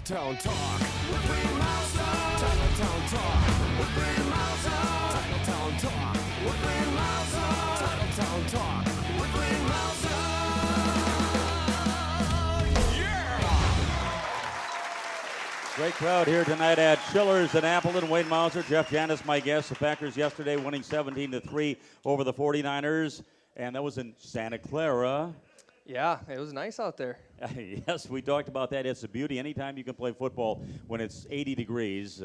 Titletown Talk with Wayne Mouser. Titletown Talk with Wayne Mouser. Titletown Talk with Wayne Mouser. Titletown Talk with Wayne Mouser. Yeah! Great crowd here tonight at Schiller's in Appleton. Wayne Mouser, Jeff Janis, my guest. The Packers yesterday winning 17-3 over the 49ers, and that was in Santa Clara. Yeah, it was nice out there. Yes, we talked about that. It's a beauty. Anytime you can play football when it's 80 degrees,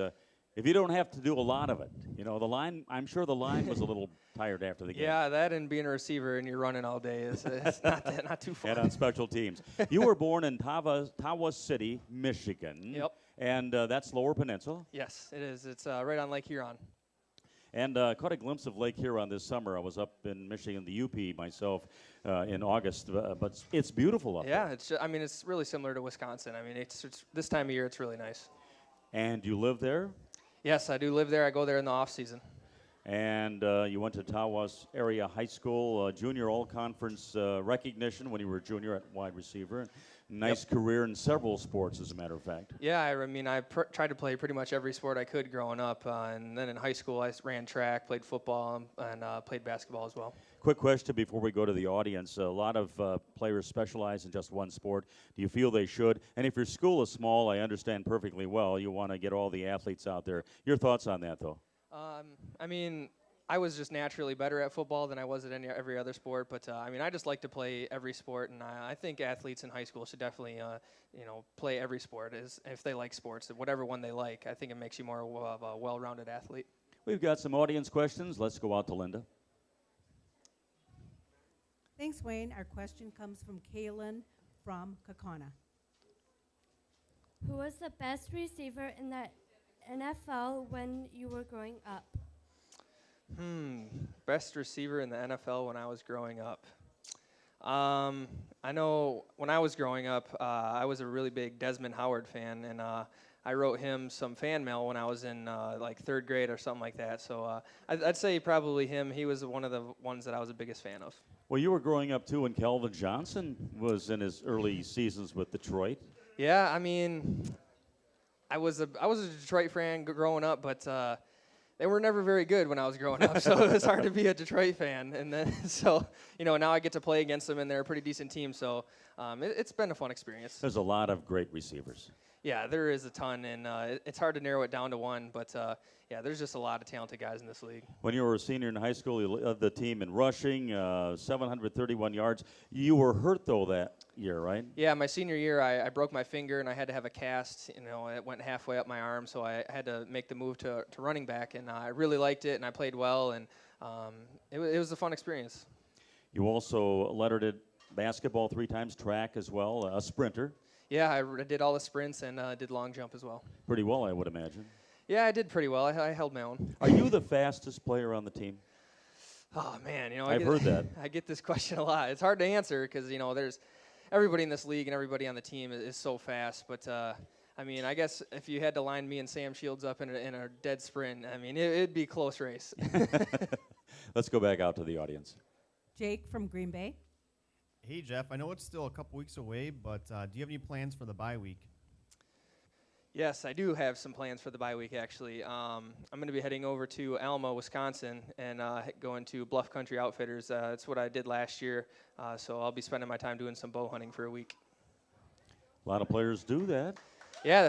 if you don't have to do a lot of it. You know, the line, I'm sure the line was a little tired after the game. Yeah, that and being a receiver and you're running all day is it's not too fun. And on special teams. You were born in Tawas City, Michigan. Yep. And that's Lower Peninsula. Yes, it is. It's right on Lake Huron. And caught a glimpse of Lake Huron this summer. I was up in Michigan, the UP myself, in August. But it's beautiful up there. Yeah, it's really similar to Wisconsin. I mean, it's this time of year, it's really nice. And you live there? Yes, I do live there. I go there in the off season. And you went to Tawas Area High School, junior all-conference recognition when you were a junior at wide receiver. Nice career in several sports, as a matter of fact. Yeah, I tried to play pretty much every sport I could growing up. And then in high school, I ran track, played football, and played basketball as well. Quick question before we go to the audience. A lot of players specialize in just one sport. Do you feel they should? And if your school is small, I understand perfectly well. You want to get all the athletes out there. Your thoughts on that, though? I was just naturally better at football than I was at every other sport. But, I just like to play every sport. And I think athletes in high school should definitely, play every sport if they like sports, whatever one they like. I think it makes you more of a well-rounded athlete. We've got some audience questions. Let's go out to Linda. Thanks, Wayne. Our question comes from Kaylin from Kakana. Who was the best receiver in the NFL when you were growing up? Best receiver in the NFL when I was growing up. I know when I was growing up, I was a really big Desmond Howard fan, and I wrote him some fan mail when I was in like third grade or something like that. So I'd say probably him. He was one of the ones that I was the biggest fan of. Well, you were growing up, too, when Calvin Johnson was in his early seasons with Detroit. Yeah, I was a Detroit fan growing up, but they were never very good when I was growing up, so it was hard to be a Detroit fan. And then, now I get to play against them, and they're a pretty decent team, so it's been a fun experience. There's a lot of great receivers. Yeah, there is a ton, and it's hard to narrow it down to one, but there's just a lot of talented guys in this league. When you were a senior in high school, you led the team in rushing, 731 yards. You were hurt, though, that year, right? Yeah, my senior year, I broke my finger, and I had to have a cast. It went halfway up my arm, so I had to make the move to running back, and I really liked it, and I played well, and it was a fun experience. You also lettered at basketball 3 times, track as well, a sprinter. Yeah, I did all the sprints and did long jump as well. Pretty well, I would imagine. Yeah, I did pretty well. I held my own. Are you the fastest player on the team? Oh, man. I've heard that. I get this question a lot. It's hard to answer because, there's everybody in this league and everybody on the team is so fast. But, I guess if you had to line me and Sam Shields up in a dead sprint, it'd be a close race. Let's go back out to the audience. Jake from Green Bay. Hey, Jeff, I know it's still a couple weeks away, but do you have any plans for the bye week? Yes, I do have some plans for the bye week, actually. I'm going to be heading over to Alma, Wisconsin, and going to Bluff Country Outfitters. That's what I did last year, so I'll be spending my time doing some bow hunting for a week. A lot of players do that. Yeah,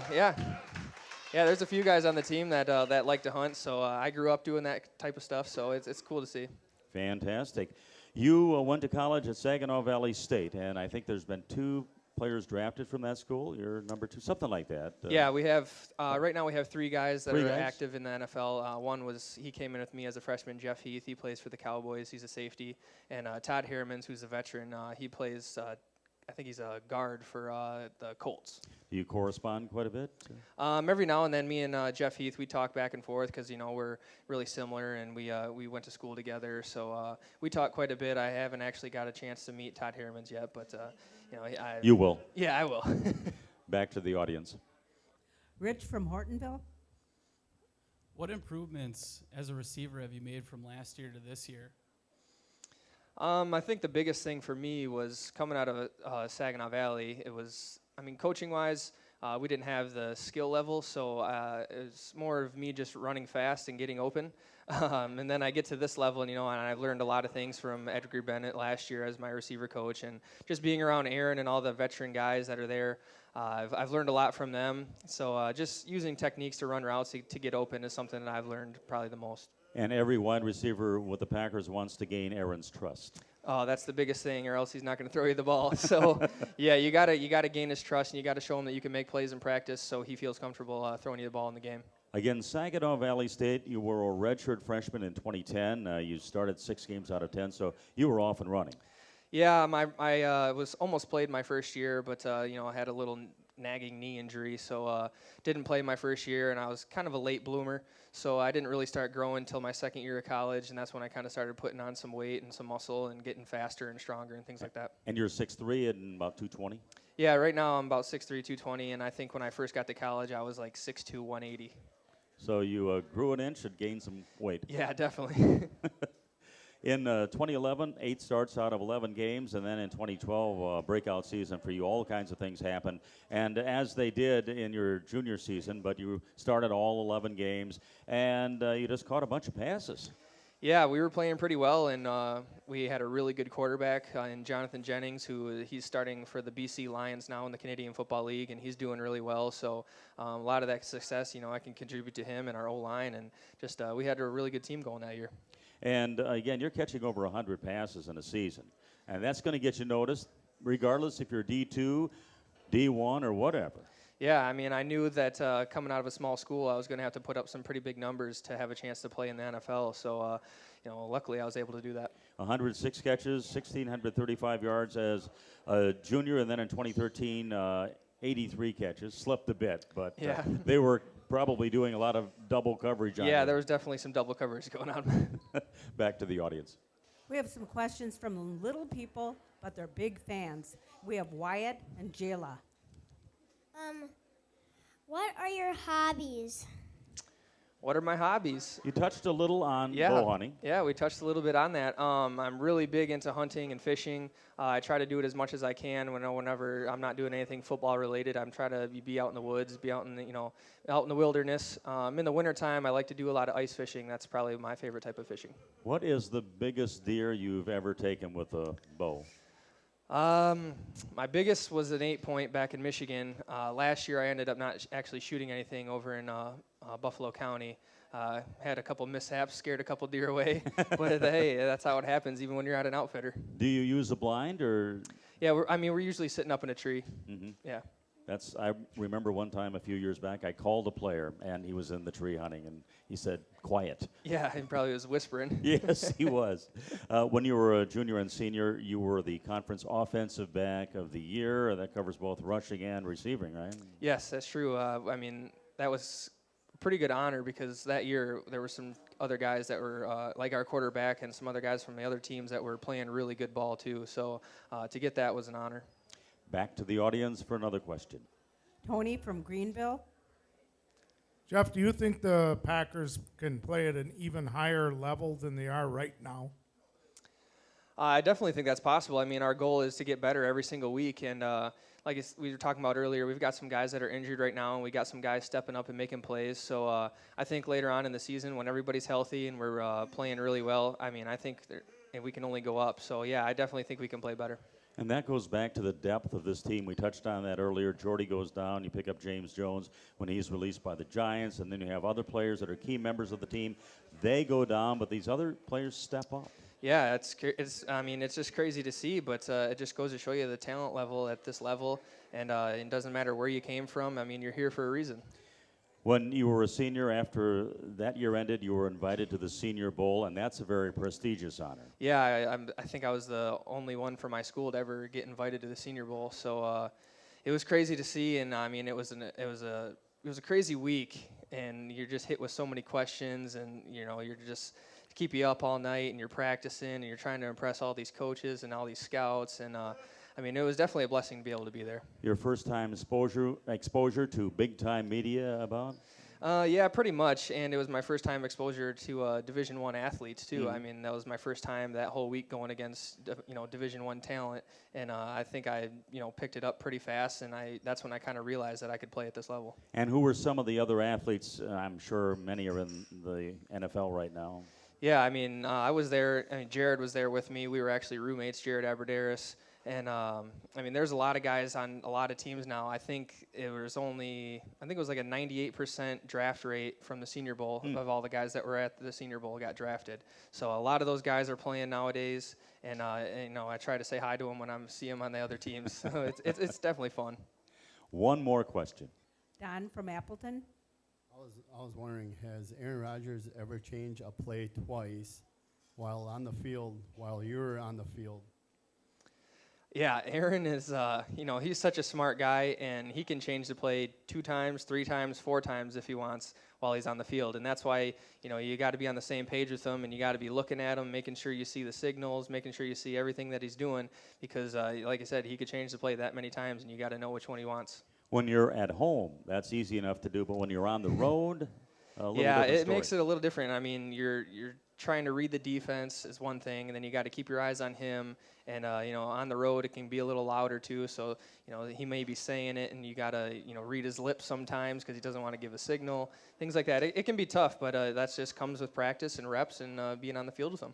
there's a few guys on the team that like to hunt, so I grew up doing that type of stuff, so it's cool to see. Fantastic. You went to college at Saginaw Valley State, and I think there's been 2 players drafted from that school. You're number 2, something like that. Yeah, we have right now we have 3 guys that are guys? active in the NFL. One he came in with me as a freshman, Jeff Heath. He plays for the Cowboys. He's a safety. And Todd Harrimans, who's a veteran, he plays, I think he's a guard for the Colts. Do you correspond quite a bit? Every now and then, me and Jeff Heath, we talk back and forth because we're really similar and we went to school together. So we talk quite a bit. I haven't actually got a chance to meet Todd Harrimans yet, but you will. Yeah, I will. Back to the audience. Rich from Hortonville. What improvements as a receiver have you made from last year to this year? I think the biggest thing for me was coming out of Saginaw Valley. It was, coaching-wise, we didn't have the skill level, so it was more of me just running fast and getting open. And then I get to this level, and and I've learned a lot of things from Edgar Bennett last year as my receiver coach, and just being around Aaron and all the veteran guys that are there. I've learned a lot from them. So just using techniques to run routes to get open is something that I've learned probably the most. And every wide receiver with the Packers wants to gain Aaron's trust. Oh, that's the biggest thing, or else he's not going to throw you the ball. So, yeah, you gotta gain his trust, and you got to show him that you can make plays in practice, so he feels comfortable throwing you the ball in the game. Again, Saginaw Valley State, you were a redshirt freshman in 2010. You started 6 games out of 10, so you were off and running. Yeah, I was almost played my first year, but I had a little nagging knee injury, so didn't play my first year, and I was kind of a late bloomer, so I didn't really start growing until my second year of college, and that's when I kind of started putting on some weight and some muscle and getting faster and stronger and things like that. And you're 6'3" and about 220? Yeah, right now I'm about 6'3", 220, and I think when I first got to college, I was like 6'2", 180. So you grew an inch and gained some weight. Yeah, definitely. In 2011, 8 starts out of 11 games, and then in 2012, breakout season for you. All kinds of things happened, and as they did in your junior season, but you started all 11 games, and you just caught a bunch of passes. Yeah, we were playing pretty well, and we had a really good quarterback in Jonathan Jennings, who he's starting for the BC Lions now in the Canadian Football League, and he's doing really well. So a lot of that success, I can contribute to him and our O-line, and just we had a really good team going that year. And again, you're catching over 100 passes in a season, and that's going to get you noticed, regardless if you're D2, D1, or whatever. Yeah, I mean, I knew that coming out of a small school, I was going to have to put up some pretty big numbers to have a chance to play in the NFL. So, luckily I was able to do that. 106 catches, 1,635 yards as a junior, and then in 2013, 83 catches. Slipped a bit, but yeah. They were probably doing a lot of double coverage on Yeah, you. there was definitely some double coverage going on. Back to the audience. We have some questions from little people, but they're big fans. We have Wyatt and Jayla. What are your hobbies? What are my hobbies? You touched a little on Yeah. bow hunting. Yeah, we touched a little bit on that. I'm really big into hunting and fishing. I try to do it as much as I can whenever I'm not doing anything football related. I'm trying to be out in the woods, be out in the, out in the wilderness. In the wintertime, I like to do a lot of ice fishing. That's probably my favorite type of fishing. What is the biggest deer you've ever taken with a bow? My biggest was an 8-point back in Michigan. Last year, I ended up not actually shooting anything over in Buffalo County. Had a couple mishaps, scared a couple deer away. But hey, that's how it happens, even when you're at an outfitter. Do you use a blind or? Yeah, we're usually sitting up in a tree. Mm-hmm. Yeah. I remember one time a few years back, I called a player, and he was in the tree hunting, and he said, quiet. Yeah, he probably was whispering. Yes, he was. When you were a junior and senior, you were the conference offensive back of the year. That covers both rushing and receiving, right? Yes, that's true. That was a pretty good honor because that year there were some other guys that were like our quarterback and some other guys from the other teams that were playing really good ball too. So to get that was an honor. Back to the audience for another question. Tony from Greenville. Jeff, do you think the Packers can play at an even higher level than they are right now? I definitely think that's possible. I mean, our goal is to get better every single week. And like we were talking about earlier, we've got some guys that are injured right now, and we got some guys stepping up and making plays. So I think later on in the season, when everybody's healthy and we're playing really well, I think we can only go up. So, yeah, I definitely think we can play better. And that goes back to the depth of this team. We touched on that earlier. Jordy goes down. You pick up James Jones when he's released by the Giants. And then you have other players that are key members of the team. They go down, but these other players step up. Yeah, it's just crazy to see, but it just goes to show you the talent level at this level. And it doesn't matter where you came from. I mean, you're here for a reason. When you were a senior, after that year ended, you were invited to the Senior Bowl, and that's a very prestigious honor. Yeah, I think I was the only one from my school to ever get invited to the Senior Bowl. So it was crazy to see, and it was a crazy week, and you're just hit with so many questions, and you're just keep you up all night, and you're practicing, and you're trying to impress all these coaches and all these scouts, and it was definitely a blessing to be able to be there. Your first time exposure to big-time media about? Yeah, pretty much. And it was my first time exposure to Division I athletes too. I mean, that was my first time that whole week going against Division I talent, and I think I picked it up pretty fast. And that's when I kind of realized that I could play at this level. And who were some of the other athletes? I'm sure many are in the NFL right now. Yeah, I mean, I was there. I mean, Jared was there with me. We were actually roommates, Jared Aberderis. And I mean, there's a lot of guys on a lot of teams now. I think it was like a 98% draft rate from the Senior Bowl of all the guys that were at the Senior Bowl got drafted. So a lot of those guys are playing nowadays. And I try to say hi to them when I see them on the other teams. So it's definitely fun. One more question. Don from Appleton. I was wondering, has Aaron Rodgers ever changed a play twice while on the field, while you're on the field? Yeah, Aaron is, he's such a smart guy, and he can change the play 2 times, 3 times, 4 times if he wants while he's on the field. And that's why, you got to be on the same page with him, and you got to be looking at him, making sure you see the signals, making sure you see everything that he's doing, because, like I said, he could change the play that many times, and you got to know which one he wants. When you're at home, that's easy enough to do, but when you're on the road, a little yeah, different it story. makes it a little different. I mean, you're trying to read the defense is one thing, and then you got to keep your eyes on him. And on the road it can be a little louder too. So he may be saying it, and you got to read his lips sometimes because he doesn't want to give a signal. Things like that. It can be tough, but that just comes with practice and reps and being on the field with him.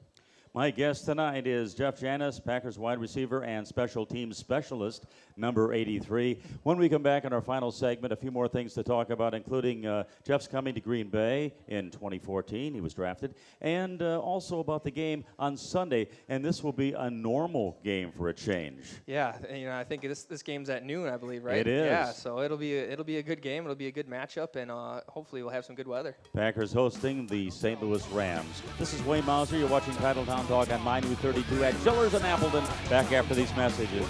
My guest tonight is Jeff Janis, Packers wide receiver and special teams specialist, number 83. When we come back in our final segment, a few more things to talk about, including Jeff's coming to Green Bay in 2014. He was drafted. And also about the game on Sunday. And this will be a normal game for a change. Yeah, I think this game's at noon, I believe, right? It is. Yeah, so it'll be a good game. It'll be a good matchup, and hopefully we'll have some good weather. Packers hosting the St. Louis Rams. This is Wayne Mauser. You're watching Titletown Talk on My New 32 at Chillers and Appleton. Back after these messages.